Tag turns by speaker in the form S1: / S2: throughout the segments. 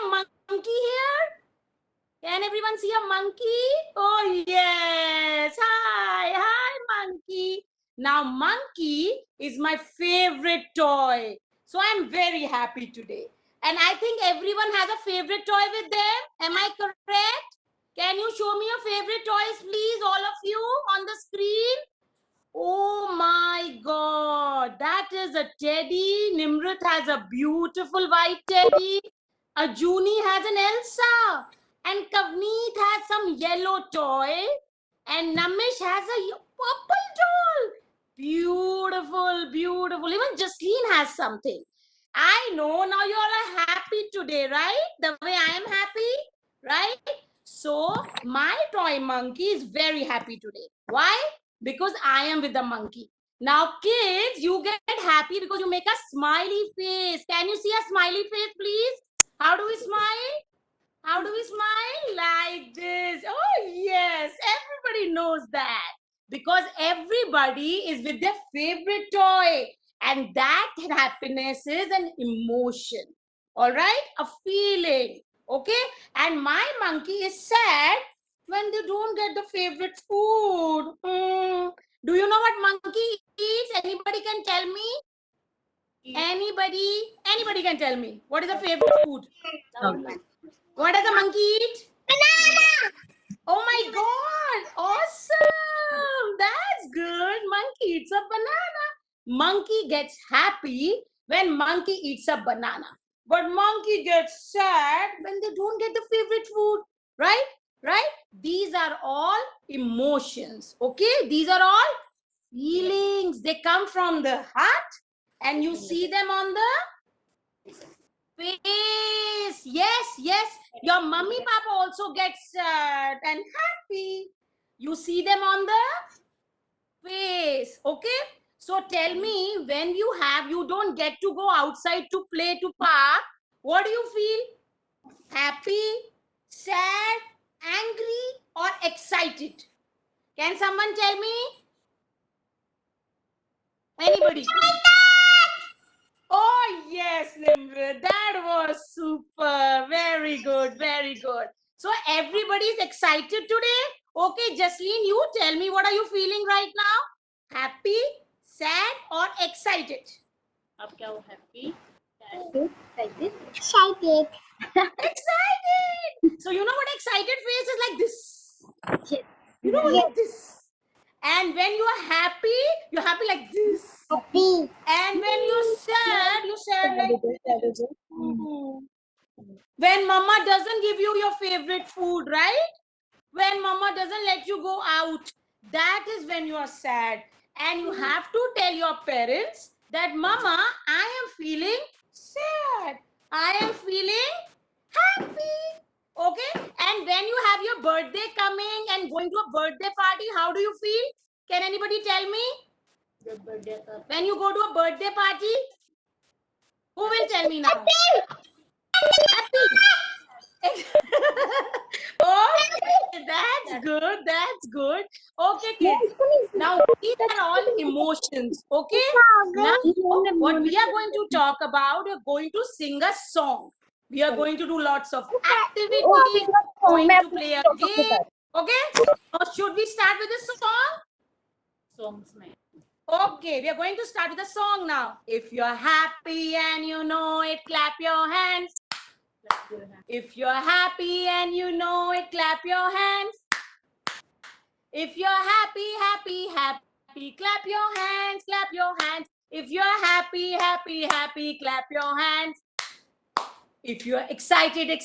S1: a monkey here? Can everyone see a monkey? Oh, yes. Hi, monkey. Now, monkey is my favorite toy. So, I'm very happy today. And I think everyone has a favorite toy with them. Am I correct? Can you show me your favorite toys, please, all of you on the screen? Oh my God, that is a teddy. Nimrat has a beautiful white teddy. Ajuni has an Elsa. And Kavneet has some yellow toy. And Namish has a purple doll. Beautiful, beautiful. Even Jasleen has something. I know now you all are happy today, right? The way I am happy, right? So my toy monkey is very happy today. Why? Because I am with the monkey. Now, kids, you get happy because you make a smiley face. Can you see a smiley face, please? How do we smile? How do we smile? Like this. Oh, yes. Everybody knows that. Because everybody is with their favorite toy. And that happiness is an emotion. All right? A feeling. Okay? And my monkey is sad when they don't get the favorite food. Do you know what monkey eats? Anybody can tell me? Anybody can tell me. What is the favorite food? What does a monkey eat? Banana! Oh my God! Awesome! That's good. Monkey eats a banana. Monkey gets happy when monkey eats a banana. But monkey gets sad when they don't get the favorite food. Right? Right? These are all emotions. Okay? These are all feelings. They come from the heart and you see them on the face. Yes. Your mummy papa also gets sad and happy. You see them on the face. Okay. So tell me, when you don't get to go outside to play to park, what do you feel? Happy, sad, angry, or excited? Can someone tell me? Anybody? Oh, yes, Nimrod. That was super. Very good. Very good. So, everybody is excited today. Okay, Jasleen, you tell me, what are you feeling right now? Happy, sad, or excited?
S2: आप क्या हो happy?
S3: Excited.
S1: Excited. So, you know what excited face is like this. You know, like this. And when you are happy, you're happy like this.
S3: Happy.
S1: And when you're sad like this. When mama doesn't give you your favorite food, right? When mama doesn't let you go out, that is when you are sad. And you have to tell your parents that, Mama, I am feeling sad. I am feeling happy. Okay? And when you have your birthday coming and going to a birthday party, how do you feel? Can anybody tell me? When you go to a birthday party, who will tell me now? Happy. Okay, that's good. That's good. Okay, kids. Now these are all emotions. Okay. Now what we are going to talk about, we're going to sing a song. We are going to do lots of activities. Going to play a game. Okay. Now, should we start with a song?
S2: Songs में.
S1: Okay, we are going to start with a song now. If you're happy and you know it, clap your hands. If you're happy and you know it, clap your hands. If you're happy, clap your hands, clap your hands. If you're happy, clap your hands. If you're excited,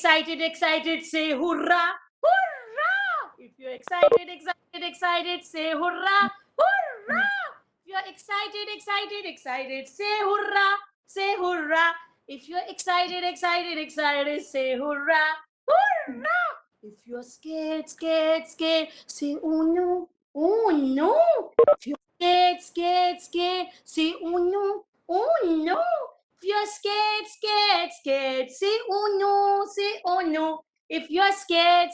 S1: say hurrah, hurrah. If you're excited, say hurrah, hurrah. If you're excited, say hurrah, say hurrah. If you're excited, say hurrah, hurrah. If you're scared, say oh no, oh no. If you're scared, say oh no, oh no. If you're scared, say oh no, say oh no. If you're scared,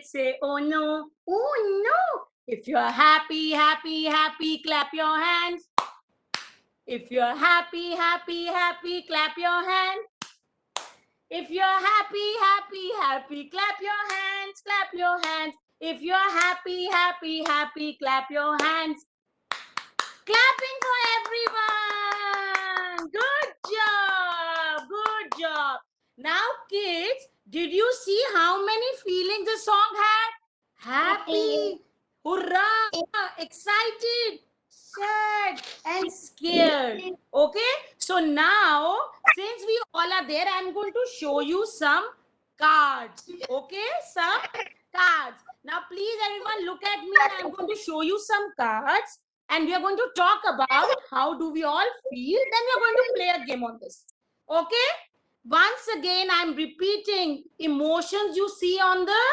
S1: say oh no, oh no. If you're happy, clap your hands. If you're happy, clap your hands. If you're happy, happy, happy, clap your hands, clap your hands. If you're happy, happy, happy, clap your hands. Clapping for everyone. Good job. Good job. Now, kids, did you see how many feelings the song had? Happy, hurrah, excited, sad, and scared. Okay, so now since we all are there, I'm going to show you some cards. Okay, some cards. Now, please, everyone, look at me, and I'm going to show you some cards, and we are going to talk about how do we all feel. Then we are going to play a game on this. Okay. Once again, I'm repeating emotions you see on the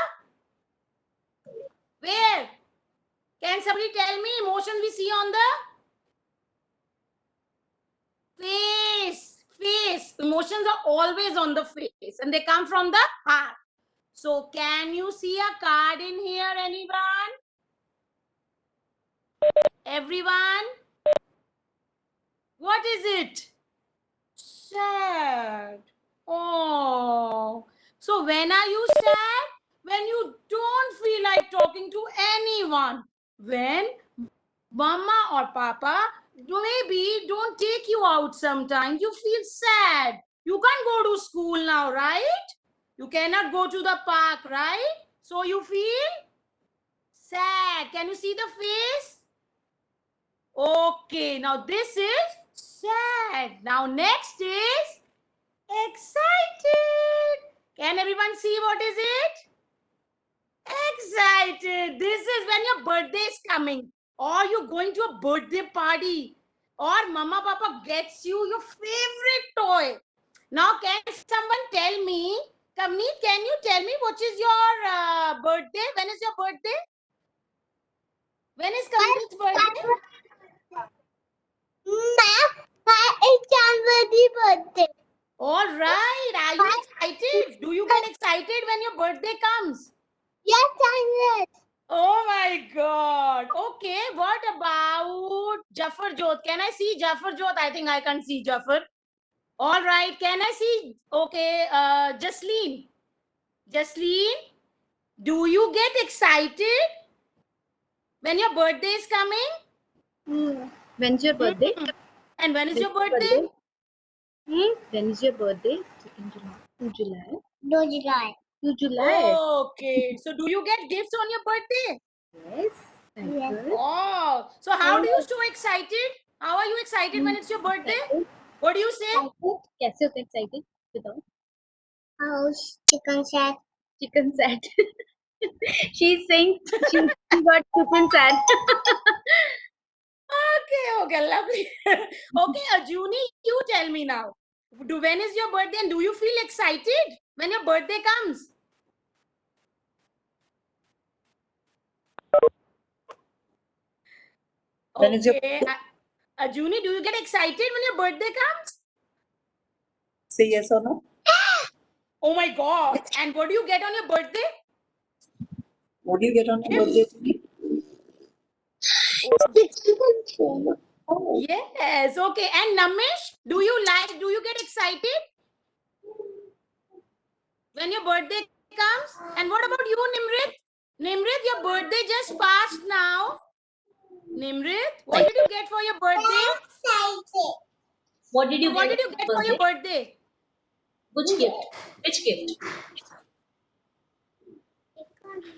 S1: where? Can somebody tell me emotions we see on the face? Face. Emotions are always on the face and they come from the heart. So, can you see a card in here, anyone? Everyone? What is it? Sad. Oh. So, when are you sad? When you don't feel like talking to anyone. When Mama or Papa maybe don't take you out sometimes. You feel sad. You can't go to school now, right? You cannot go to the park, right? So you feel sad. Can you see the face? Okay, now this is sad. Now next is excited. Can everyone see what is it? Excited. This is when your birthday is coming, or you're going to a birthday party, or mama papa gets you your favorite toy. Now, can someone tell me, Kavneet, can you tell me what is your birthday? When is your birthday? When is Kavneet's birthday?
S3: It's somebody's birthday.
S1: All right. Are you excited? Do you get excited when your birthday comes?
S3: Yes, yes.
S1: Oh my God. Okay, what about Jafar Jot? Can I see Jafar Jot? I think I can see Jafar. All right, can I see? Okay, Jasleen. Jasleen, do you get excited when your birthday is coming?
S2: When's your birthday?
S1: And when is your birthday?
S2: When is your birthday? 2 July. 2 July.
S3: No, July.
S2: 2 July.
S1: Okay, so do you get gifts on your birthday?
S2: Yes. Thank
S3: Yes.
S2: you.
S1: Oh, so how do you show excited? How are you excited when it's your birthday?
S2: Excited?
S1: What do you say?
S2: कैसे होते excited? बताओ.
S3: House, chicken set.
S2: Chicken sad. She's saying she got chicken sad.
S1: Okay, lovely. Okay, Ajuni, you tell me now. When is your birthday and do you feel excited when your birthday comes?
S4: When is your
S1: Okay, Ajuni, do you get excited when your birthday comes?
S4: say yes or no?
S1: Oh my God. And what do you get on your birthday?
S4: What do you get on your birthday?
S3: Chicken.
S4: Oh,
S1: Yes, okay. And Namish, do you get excited when your birthday comes? And what about you, Nimrit? Nimrit, your birthday just passed now. Nimrit, what did you get for your birthday?
S3: Excited.
S5: What did you
S1: What
S5: get
S1: did you get for your birthday?
S5: Which gift? Which gift?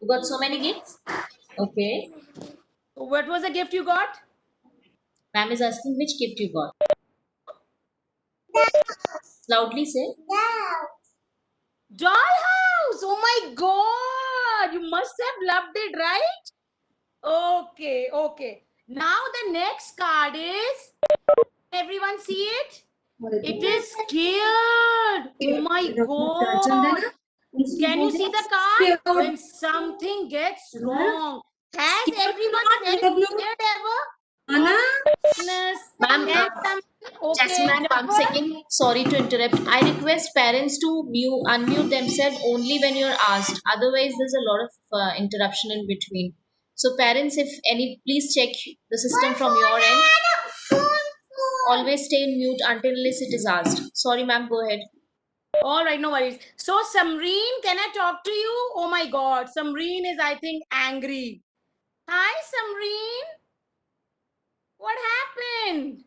S5: You got so many gifts? Okay.
S1: What was the gift you got?
S5: Ma'am is asking which gift you got. Loudly say.
S1: Dollhouse. Oh my God. You must have loved it, right? Okay, okay. Now the next card is, everyone see it? It is scared. Oh my God. Can you see the card? When something gets wrong. Has everyone felt scared ever? Goodness.
S5: Ma'am,
S1: Can some,
S5: Jasmine,
S1: okay,
S5: ma'am, 1
S1: Jafar?
S5: second. Sorry to interrupt. I request parents to unmute themselves only when you're asked. Otherwise, there's a lot of interruption in between. So, parents, if any, please check the system from your end. Always stay in mute until unless it is asked. Sorry, ma'am. Go ahead.
S1: All right, no worries. So, Samreen, can I talk to you? Oh my God, Samreen is, I think, angry. Hi, Samreen. What happened?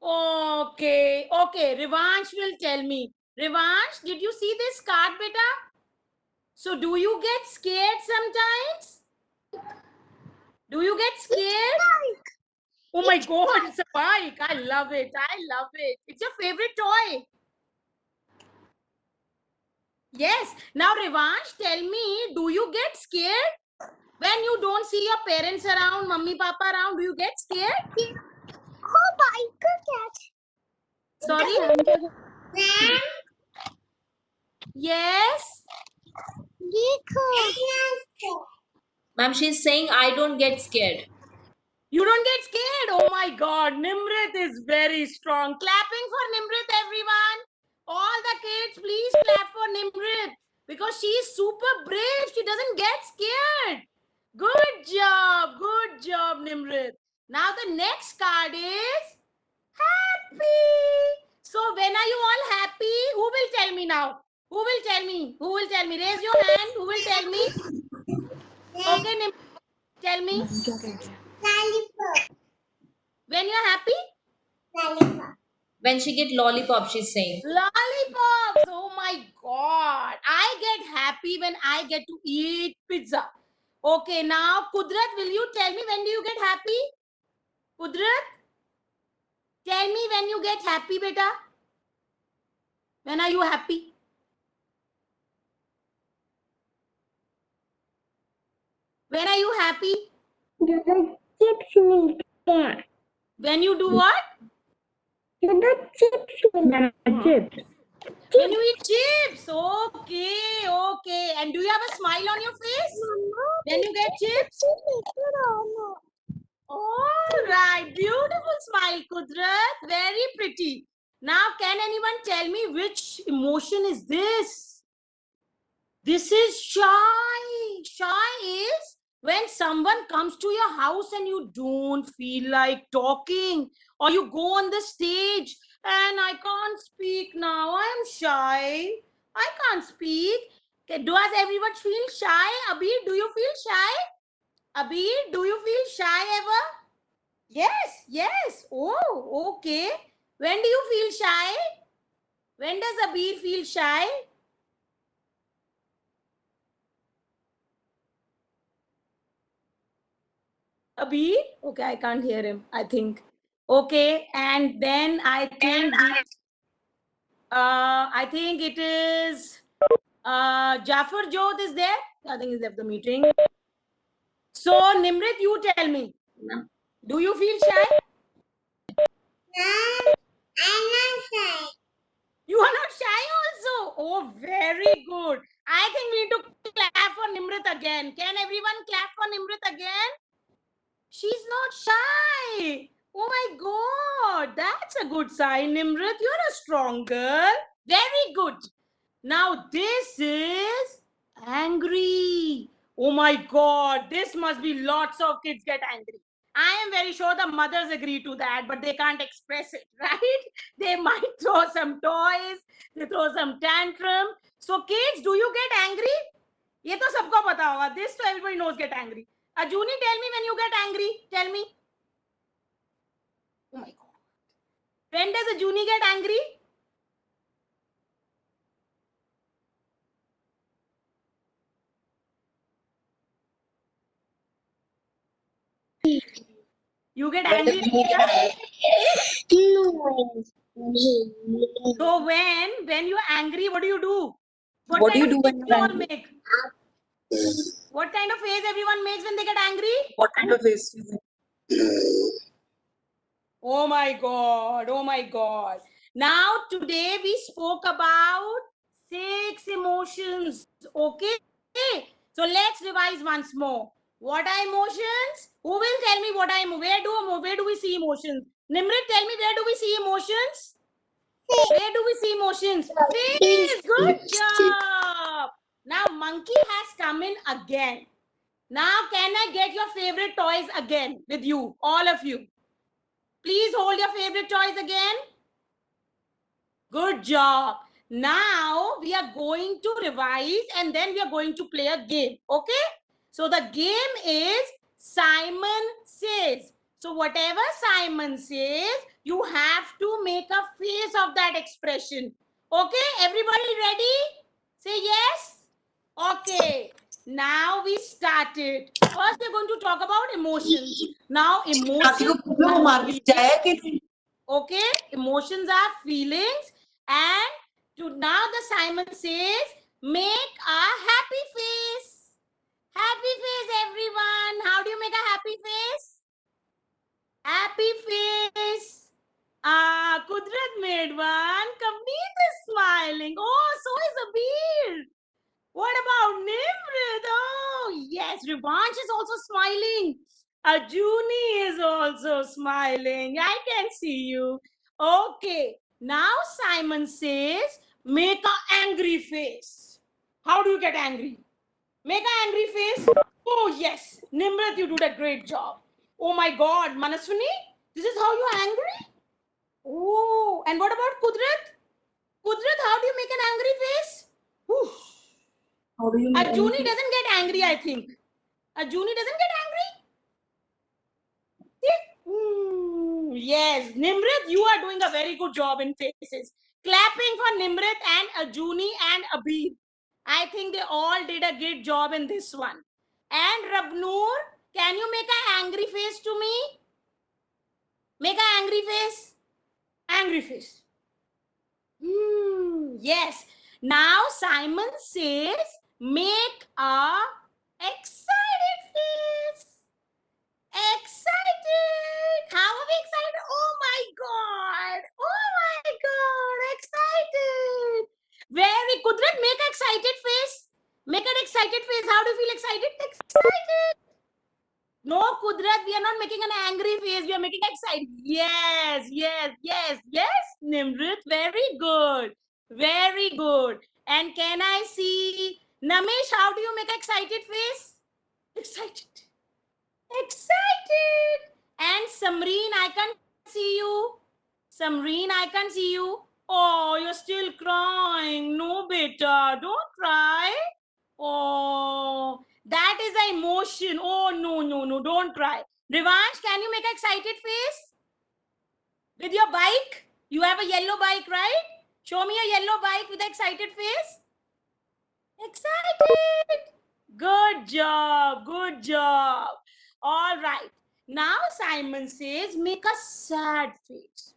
S1: Okay, okay. Revansh will tell me. Revansh, did you see this card, beta? So, do you get scared sometimes? Do you get scared? Oh my God, it's a bike. I love it. I love it. It's your favorite toy. Yes. Now, Revansh, tell me, do you get scared when you don't see your parents around, mummy, papa around? Do you get scared?
S3: Oh, bike cat.
S1: Sorry?
S3: Ma'am,
S1: Yes.
S3: Nico.
S5: Ma'am, she's saying I don't get scared.
S1: You don't get scared. Oh my God. Nimrit is very strong. Clapping for Nimrit, everyone. All the kids, please clap for Nimrit because she is super brave. She doesn't get scared. Good job. Good job, Nimrit. Now the next card is happy. So when are you all happy? Who will tell me now? Who will tell me? Who will tell me? Raise your hand. Who will tell me? Okay, Nimrit, tell me.
S3: Lollipop.
S1: When you're happy?
S3: Lollipop.
S5: When she get lollipop, she's saying.
S1: Lollipops! Oh my God! I get happy when I get to eat pizza. Okay, now Kudrat, will you tell me when do you get happy? Kudrat, tell me when you get happy, beta. When are you happy? When are you happy?
S3: The chips in there.
S1: When you do what?
S3: The chips in
S2: Chips.
S1: When you eat chips. Okay, okay. And do you have a smile on your face when you get chips? All right, beautiful smile, Kudrat. Very pretty. Now, can anyone tell me which emotion is this? This is shy. Shy is when someone comes to your house and you don't feel like talking, or you go on the stage and I can't speak now. I am shy. I can't speak. Okay, does everyone feel shy? Abir, do you feel shy? Abir, do you feel shy ever? Yes, yes. Oh, okay. When do you feel shy? When does Abir feel shy? Abir? Okay, I can't hear him, I think. Okay, and then I think it is Jafar Jod is there. I think he's left the meeting. So Nimrit, you tell me. Do you feel shy?
S3: I'm not shy.
S1: You are not shy also. Oh, very good. I think we need to clap for Nimrit again. Can everyone clap for Nimrit again? She's not shy. Oh my God. That's a good sign, Nimrit. You're a strong girl. Very good. Now this is angry. Oh my God. This must be lots of kids get angry. I am very sure the mothers agree to that, but they can't express it, right? They might throw some toys, they throw some tantrum. So kids, do you get angry? ये तो सबको पता होगा. This तो everybody knows get angry. Ajuni, tell me when you get angry. Tell me. Oh my God. When does Ajuni get angry? You get
S4: When does
S1: angry?
S4: Juni get angry?
S1: So when you're angry, what do you do?
S4: What do you
S1: kind
S4: do
S1: of
S4: when
S1: face
S4: you're
S1: you all
S4: angry?
S1: make? What kind of face everyone makes when they get angry?
S4: What kind of face do you make?
S1: Oh my God. Oh my God. Now, today we spoke about 6 emotions. Okay. So let's revise once more. What are emotions? Who will tell me what are where do we see emotions? Nimrit, tell me, where do we see emotions? Where do we see emotions? Face. Good job. Now monkey has come in again. Now can I get your favorite toys again with you, all of you? Please hold your favorite toys again. Good. Good job. Now we are going to revise and then we are going to play a game. Okay? So the game is Simon Says. So whatever Simon says, you have to make a face of that expression. Okay? Everybody ready? Say yes. Okay. Now we started. First we're going to talk about emotions. Now
S4: काकी को
S1: emotions
S4: पूछो वो मार के जाए कि नहीं
S1: okay, emotions are feelings, and to now the Simon says make a happy face. Happy face, everyone. How do you make a happy face? Happy face. Kudrat made one. Kamleet is smiling. Oh, so is Abir. What about Nimrit? Oh, yes. Revanch is also smiling. Ajuni is also smiling. I can see you. Okay. Now Simon says, make an angry face. How do you get angry? Make an angry face. Oh, yes. Nimrit, you did a great job. Oh, my God. Manaswini, this is how you're angry? Oh, and what about Kudrat? Kudrat, how do you make an angry face? Whew.
S4: how do you
S1: Ajuni doesn't get angry, I think. Ajuni doesn't get angry? Yes, Nimrit, you are doing a very good job in faces. Clapping for Nimrit and Ajuni and Abir. I think they all did a great job in this one. And Rabnoor, can you make an angry face to me? Make an angry face. Angry face. Yes. Now Simon says, make a excited face. Excited. How are we excited? Oh my God. Oh my God. Excited. Very Kudrat, make an excited face. Make an excited face. How do you feel excited? Excited. No, Kudrat, we are not making an angry face. We are making excited. Yes, yes, yes, yes, Nimrit. Very good. Very good. And can I see Namesh? How do you make excited face? Excited. Excited. And Samreen, I can't see you. Samreen, I can't see you. Oh, you're still crying. No, beta, don't cry. Oh, that is the emotion. Oh, no, no, no, don't cry. Revansh, can you make an excited face? With your bike? You have a yellow bike, right? Show me a yellow bike with an excited face. Excited. Good job. Good job. All right. Now Simon says, make a sad face.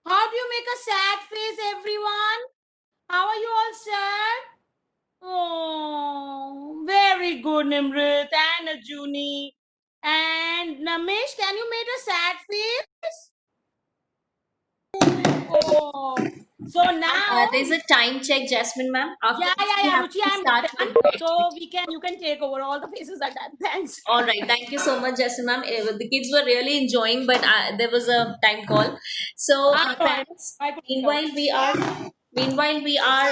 S1: How do you make a sad face, everyone? How are you all sad? Oh, very good, Nimrit and Ajuni. And Namesh, can you make a sad face? Oh, so now,
S5: There's a time check, Jasmine ma'am. After
S1: yeah,
S5: this,
S1: yeah,
S5: we
S1: yeah,
S5: have
S1: Ruchi,
S5: to
S1: I'm
S5: start
S1: done.
S5: with the
S1: So
S5: activity.
S1: you can take over. All the faces are done. Thanks.
S5: All right, thank you so much, Jasmine ma'am. The kids were really enjoying, but there was a time call. So,
S1: I know, I know.
S5: parents,
S1: I put it
S5: meanwhile
S1: out.
S5: we are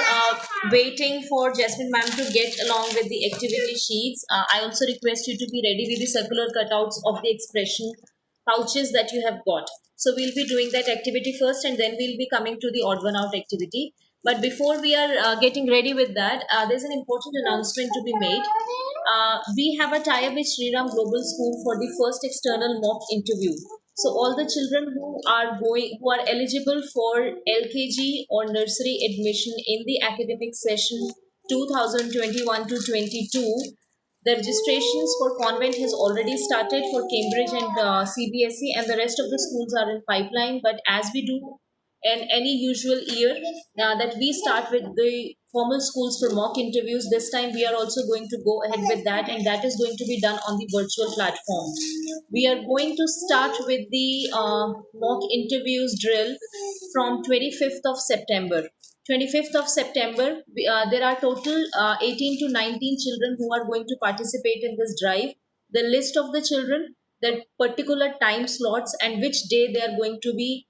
S5: waiting for Jasmine ma'am to get along with the activity sheets. I also request you to be ready with the circular cutouts of the expression pouches that you have got. So we'll be doing that activity first, and then we'll be coming to the odd one out activity. But before we are getting ready with that, there's an important announcement to be made. We have a tie-up with Sriram Global School for the first external mock interview. So all the children who are eligible for LKG or nursery admission in the academic session 2021 to 22, the registrations for convent has already started for Cambridge and CBSE, and the rest of the schools are in pipeline. But as we do in any usual year, that we start with the formal schools for mock interviews, this time we are also going to go ahead with that, and that is going to be done on the virtual platform. We are going to start with the mock interviews drill from 25th of September. 25th of September, there are total 18 to 19 children who are going to participate in this drive. The list of the children, the particular time slots, and which day they are going to be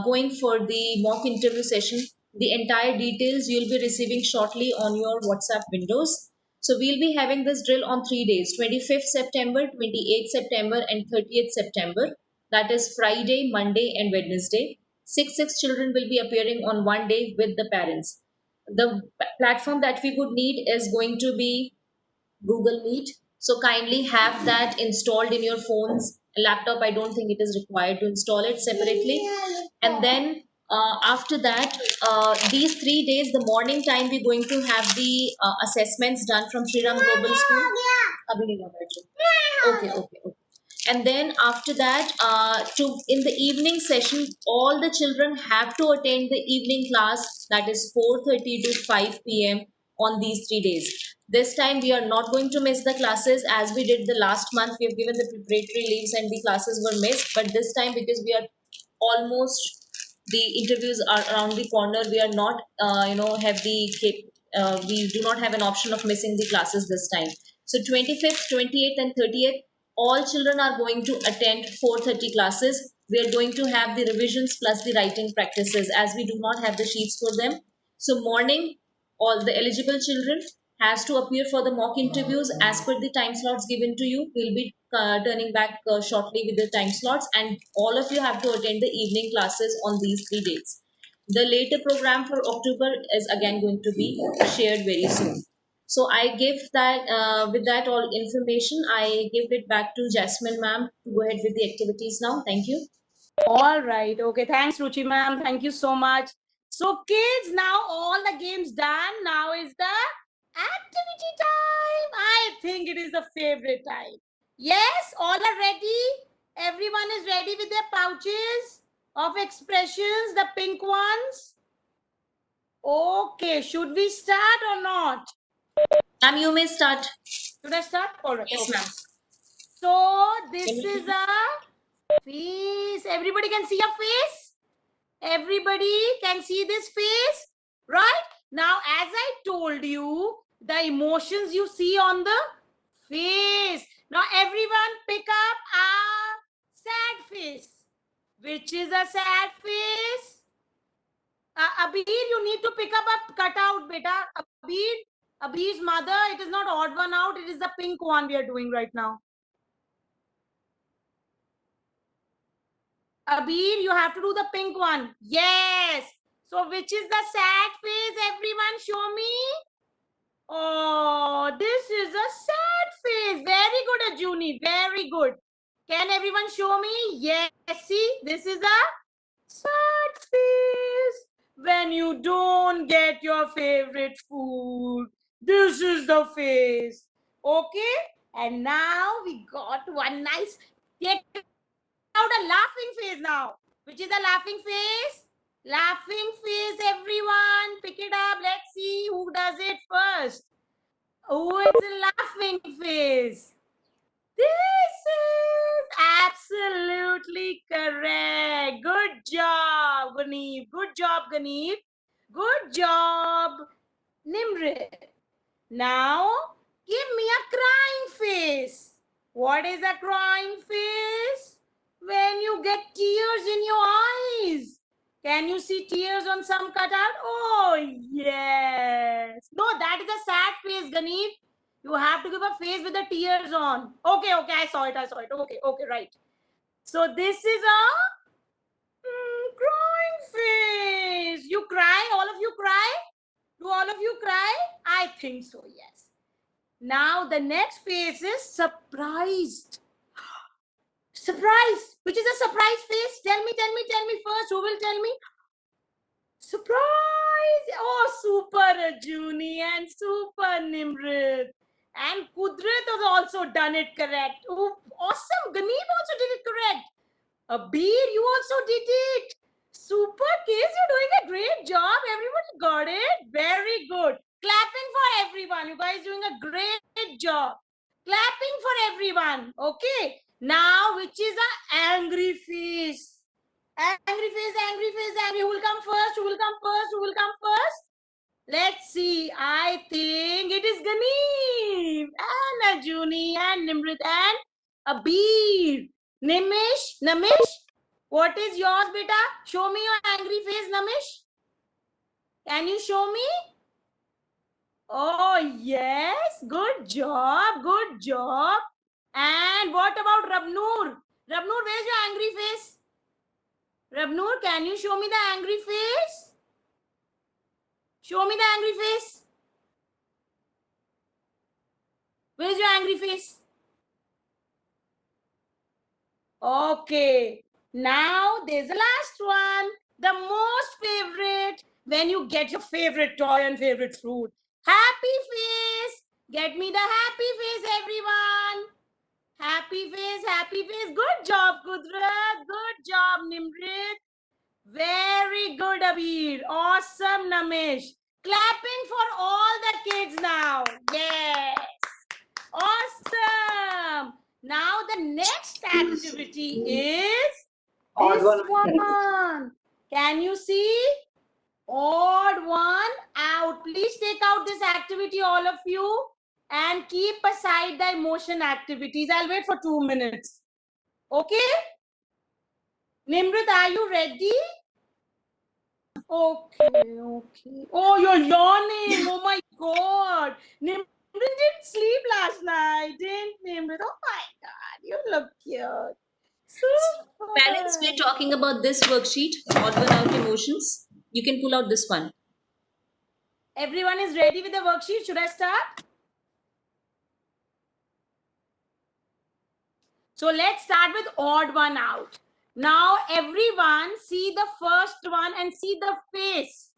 S5: going for the mock interview session, the entire details you'll be receiving shortly on your WhatsApp windows. So we'll be having this drill on 3 days: 25th September, 28th September, and 30th September. That is Friday, Monday, and Wednesday. Six children will be appearing on one day with the parents. The platform that we would need is going to be Google Meet. So kindly have that installed in your phones. Laptop, I don't think it is required to install it separately. And then after that, these 3 days, the morning time, we're going to have the assessments done from Shriram Global School. अभी नहीं होगा actually. Okay. And then after that, to in the evening session, all the children have to attend the evening class, that is 4:30 to 5 p.m. on these 3 days. This time we are not going to miss the classes as we did the last month. We have given the preparatory leaves and the classes were missed, but this time, because we are almost, the interviews are around the corner, we are not we do not have an option of missing the classes this time. So 25th, 28th and 30th, all children are going to attend 4:30 classes. We are going to have the revisions plus the writing practices, as we do not have the sheets for them. So morning, all the eligible children has to appear for the mock interviews as per the time slots given to you. We'll be turning back shortly with the time slots, and all of you have to attend the evening classes on these 3 days. The later program for October is again going to be shared very soon. So I give that with that all information, I give it back to Jasmine ma'am to go ahead with the activities now. Thank you.
S1: All right. Okay. Thanks, Ruchi ma'am. Thank you so much. So, kids, now all the games done. Now is the activity time. I think it is the favorite time. Yes, all are ready. Everyone is ready with their pouches of expressions, the pink ones. Okay. Should we start or not?
S5: Ma'am, you may start.
S1: Should I start? All right.
S5: Yes,
S1: Okay.
S5: ma'am.
S1: So, this is a face. Everybody can see a face? Everybody can see this face, right? Now, as I told you, the emotions you see on the face. Now, everyone pick up a sad face. Which is a sad face? Abir, you need to pick up a cutout, beta. Abir's mother, it is not odd one out. It is the pink one we are doing right now. Abir, you have to do the pink one. Yes. So, which is the sad face? Everyone show me. Oh, this is a sad face. Very good, Ajuni. Very good. Can everyone show me? Yes. See, this is a sad face. When you don't get your favorite food, this is the face. Okay. And now we got one nice. Take out a laughing face now. Which is a laughing face? Laughing face, everyone. Pick it up. Let's see who does it first. Oh, it's a laughing face. This is absolutely correct. Good job, Ganeep. Good job, Ganeep. Good job, Nimrit. Now, give me a crying face. What is a crying face? When you get tears in your eyes. Can you see tears on some cutout? Oh, yes. No, that is a sad face, Ganeep. You have to give a face with the tears on. Okay, I saw it. Okay, right. So this is a crying face. You cry? All of you cry? Do all of you cry? I think so, yes. Now the next face is surprised. Surprise. Which is a surprise face? Tell me first. Who will tell me? Surprise. Oh, super Ajuni and super Nimrit. And Kudrat has also done it correct. Oh, awesome. Ganeep also did it correct. Abir, you also did it. Super kids, you're doing a great job. Everybody got it. Very good. Clapping for everyone. You guys doing a great job. Clapping for everyone. Okay. Now, which is a angry face? Angry face. Who will come first? Let's see. I think it is Ganeem and Ajuni and Nimrit and Abir. Namish, what is yours, beta? Show me your angry face, Namish. Can you show me? Oh, yes. Good job. And what about Rabnoor? Rabnoor, where's your angry face? Rabnoor, can you show me the angry face? Show me the angry face. Where's your angry face? Okay. Now there's the last one. The most favorite. When you get your favorite toy and favorite fruit. Happy face. Get me the happy face, everyone. Happy face, happy face. Good job, Kudrat. Good job, Nimrit. Very good, Abir. Awesome, Namish. Clapping for all the kids now. Yes. Awesome. Now the next activity is this one. Can you see? Odd one out. Please take out this activity, all of you, and keep aside the emotion activities. I'll wait for 2 minutes. Okay? Nimrit, are you ready? Okay. Oh, you're yawning. Oh my God. Nimrit didn't sleep last night, didn't Nimrit? Oh my God, you look cute. Super.
S5: Parents, we're talking about this worksheet, odd one out emotions. You can pull out this one.
S1: Everyone is ready with the worksheet. Should I start? So let's start with odd one out. Now everyone see the first one and see the face.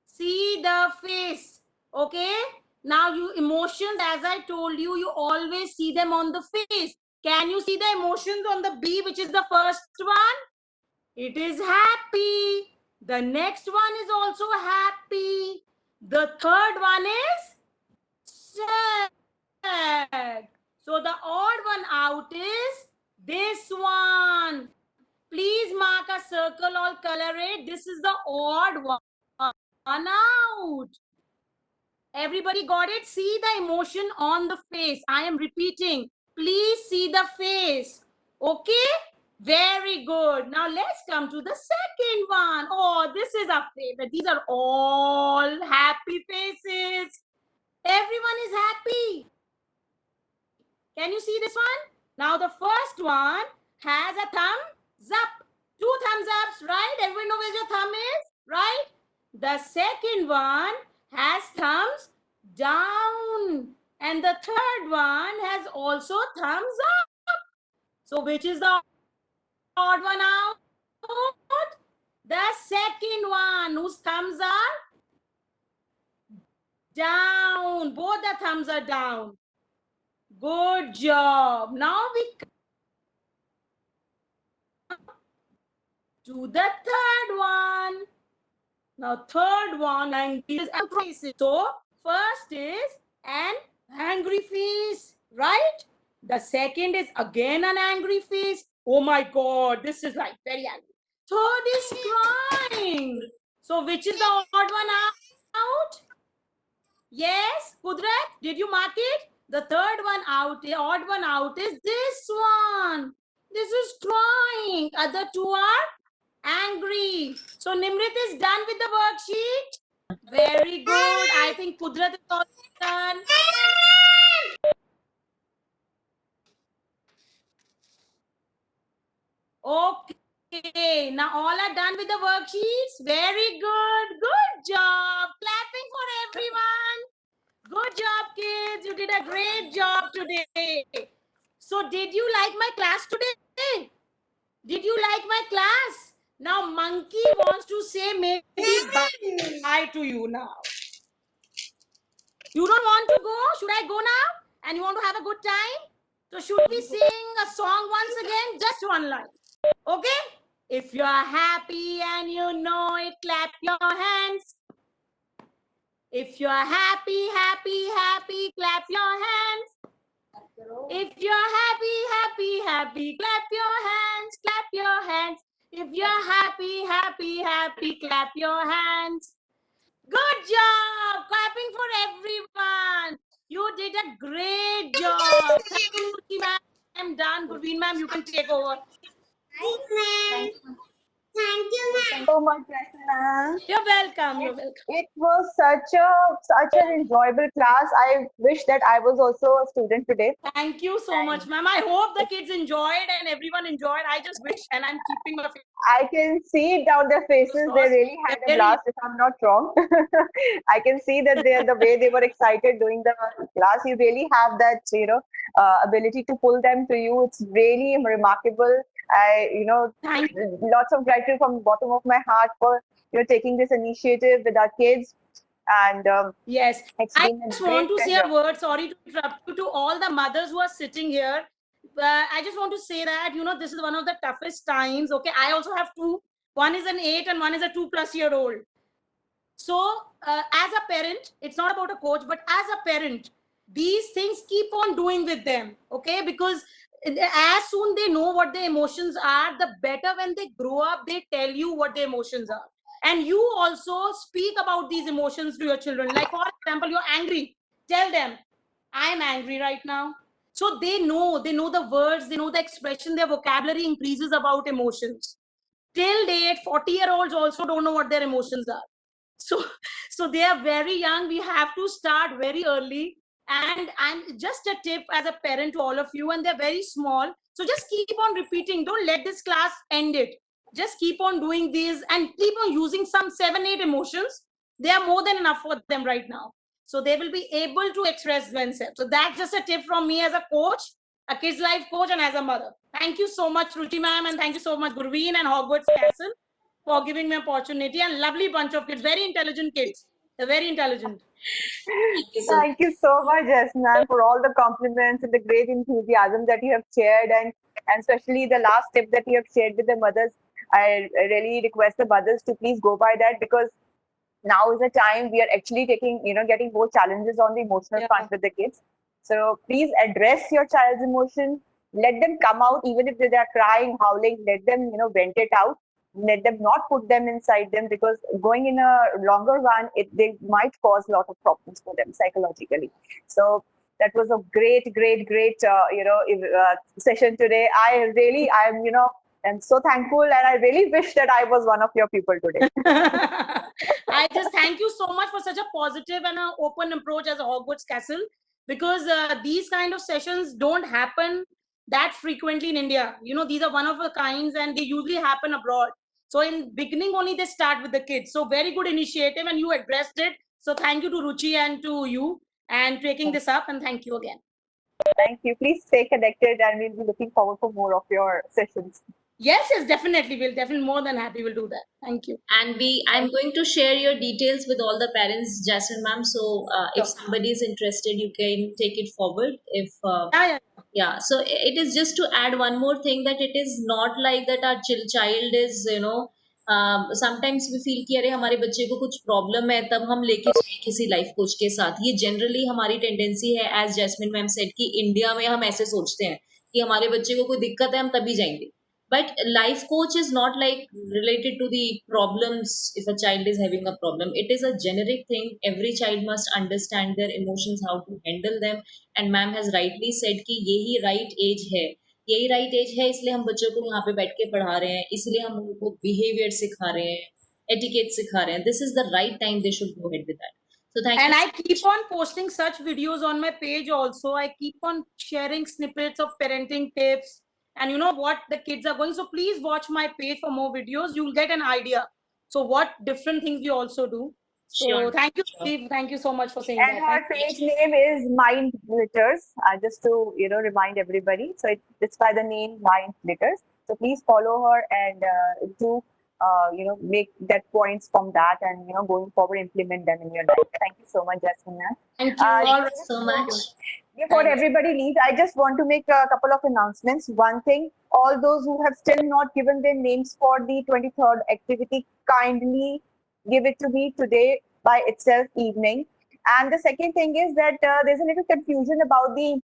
S1: See the face. Okay? Now you emotions, as I told you, you always see them on the face. Can you see the emotions on the B, which is the first one? It is happy. The next one is also happy. The third one is sad. So the odd one out is this one. Please mark a circle or color it. This is the odd one out. Everybody got it? See the emotion on the face. I am repeating. Please see the face. Okay? Very good. Now let's come to the second one. Oh, this is our favorite. These are all happy faces. Everyone is happy. Can you see this one? Now the first one has a thumbs up. 2 thumbs ups, right? Everyone knows where your thumb is, right? The second one has thumbs down. And the third one has also thumbs up. So which is the odd one out? The second one whose thumbs are down. Both the thumbs are down. Good job. Now we come to the third one. Now third one is angry face. So first is an angry face, right? The second is again an angry face. Oh my God, this is like very angry. Third is crying. So which is the odd one out? Yes, Kudrat, did you mark it? The third one out, the odd one out is this one. This is crying. Other two are angry. So Nimrit is done with the worksheet. Very good. I think Kudrat is also done. Okay. Now all are done with the worksheets. Very good. Good job. Clapping for everyone. Good job, kids. You did a great job today. So did you like my class today? Did you like my class? Now Monkey wants to say maybe bye to you now. You don't want to go? Should I go now? And you want to have a good time? So should we sing a song once again? Just one line. Okay? If you're happy and you know it, clap your hands. If you're happy, clap your hands. If you're happy, clap your hands, clap your hands. If you're happy, clap your hands. Good job! Clapping for everyone. You did a great job. Thank you, Ruchi ma'am. I'm done. Gurveen ma'am, you can take over.
S3: Thank Thank you, ma'am.
S6: so much, Jasmine.
S1: You're welcome. You're welcome.
S6: It was such an enjoyable class. I wish that I was also a student today.
S1: Thank you so much, ma'am. I hope the kids enjoyed and everyone enjoyed. I just wish, and I'm keeping my fingers
S6: I can see it down their faces. They
S1: crossed.
S6: really had a blast, if I'm not wrong. I can see that the way they were excited doing the class. You really have that, ability to pull them to you. It's really remarkable.
S1: Thank you.
S6: Lots of gratitude from the bottom of my heart for taking this initiative with our kids. And
S1: Yes.
S6: it's
S1: I
S6: been a
S1: just
S6: great
S1: want to say
S6: pleasure.
S1: a word. Sorry to interrupt you, to all the mothers who are sitting here. I just want to say that, this is one of the toughest times. Okay. I also have two. One is an 8 and one is a 2+ year old. So, as a parent, it's not about a coach, but as a parent, these things keep on doing with them. Okay. Because as soon they know what their emotions are, the better when they grow up, they tell you what their emotions are. And you also speak about these emotions to your children. Like, for example, you're angry. Tell them, I am angry right now. So they know the words, they know the expression, their vocabulary increases about emotions. Till date, 40-year-olds also don't know what their emotions are. So so they are very young. We have to start very early. And just a tip as a parent to all of you, and they're very small, so just keep on repeating. Don't let this class end it. Just keep on doing this and keep on using some 7-8 emotions. They are more than enough for them right now, so they will be able to express themselves. So that's just a tip from me as a coach, a kids life coach, and as a mother. Thank you so much, Ruchi ma'am, and thank you so much, Gurveen and Hogwarts Castle, for giving me opportunity. And lovely bunch of kids, very intelligent kids. They're very intelligent.
S5: Thank you so much.
S6: Thank you so much, Jasmine, for all the compliments and the great enthusiasm that you have shared, and especially the last tip that you have shared with the mothers. I really request the mothers to please go by that, because now is the time we are actually getting more challenges on the emotional
S1: Yeah.
S6: front with the kids. So please address your child's emotion. Let them come out, even if they are crying, howling. Let them, vent it out. Let them not put them inside them, because going in a longer run, they might cause a lot of problems for them psychologically. So that was a great, great, great, session today. I'm so thankful, and I really wish that I was one of your people today.
S1: I just thank you so much for such a positive and an open approach as a Hogwarts Castle, because these kind of sessions don't happen that frequently in India. These are one of a kinds, and they usually happen abroad. So in beginning only they start with the kids. So very good initiative, and you addressed it. So thank you to Ruchi and to you and taking this up, and thank you again.
S6: Thank you. Please stay connected, and we'll be looking forward for more of your sessions.
S1: Yes, definitely. We'll definitely more than happy. We'll do that. Thank you.
S5: And I'm going to share your details with all the parents, Jasmine ma'am. So if
S1: Sure.
S5: somebody is interested, you can take it forward. If
S1: Yeah.
S5: yeah, so it is just to add one more thing, that it is not like that our child is, sometimes we feel कि अरे हमारे बच्चे को कुछ problem है तब हम लेके जाएं किसी लाइफ कोच के साथ. ये जनरली हमारी टेंडेंसी है, एज जैस्मिन मैम सेड, कि इंडिया में हम ऐसे सोचते हैं कि हमारे बच्चे को कोई दिक्कत है हम तभी जाएंगे. But life coach is not like related to the problems. If a child is having a problem, it is a generic thing. Every child must understand their emotions, how to handle them. And ma'am has rightly said कि यही right age है, यही right age है, इसलिए हम बच्चों को यहाँ पे बैठ के पढ़ा रहे हैं, इसलिए हम उनको behavior सिखा रहे हैं, etiquette सिखा रहे हैं. This is the right time they should go ahead with that. So thank
S1: And
S5: you.
S1: I keep on posting such videos on my page also. I keep on sharing snippets of parenting tips and what the kids are going. So please watch my page for more videos. You'll get an idea. So what different things we also do. So
S5: Sure.
S1: thank you,
S5: Sure.
S1: Steve. Thank you so much for saying
S6: And
S1: that.
S6: her
S1: Thank
S6: page name is Mind Glitters. Just to remind everybody. So it's by the name Mind Glitters. So please follow her and do make that points from that, and going forward implement them in your life. Thank you so much, Jasmine.
S1: you.
S5: Thank
S1: All
S5: you
S1: right.
S5: so much.
S6: Before
S1: Thanks.
S6: everybody leaves, I just want to make a couple of announcements. One thing, all those who have still not given their names for the 23rd activity, kindly give it to me today by itself evening. And the second thing is that there's a little confusion about the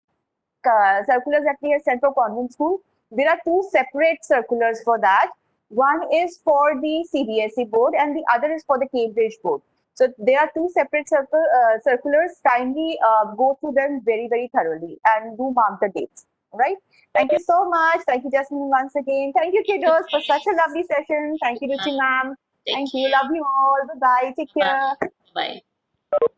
S6: circulars that we have sent for convent school. There are two separate circulars for that. One is for the CBSE board and the other is for the Cambridge board. So there are two separate circulars. Kindly go through them very, very thoroughly and do mark the dates. Right? Thank you so much. Thank you, Jasmine, once again. Thank you, kiddos, for such a lovely session. Thank you, Ruchi ma'am.
S5: Take
S6: Thank you.
S5: care.
S6: Love you all. Bye bye. Take care.
S5: Bye. Bye.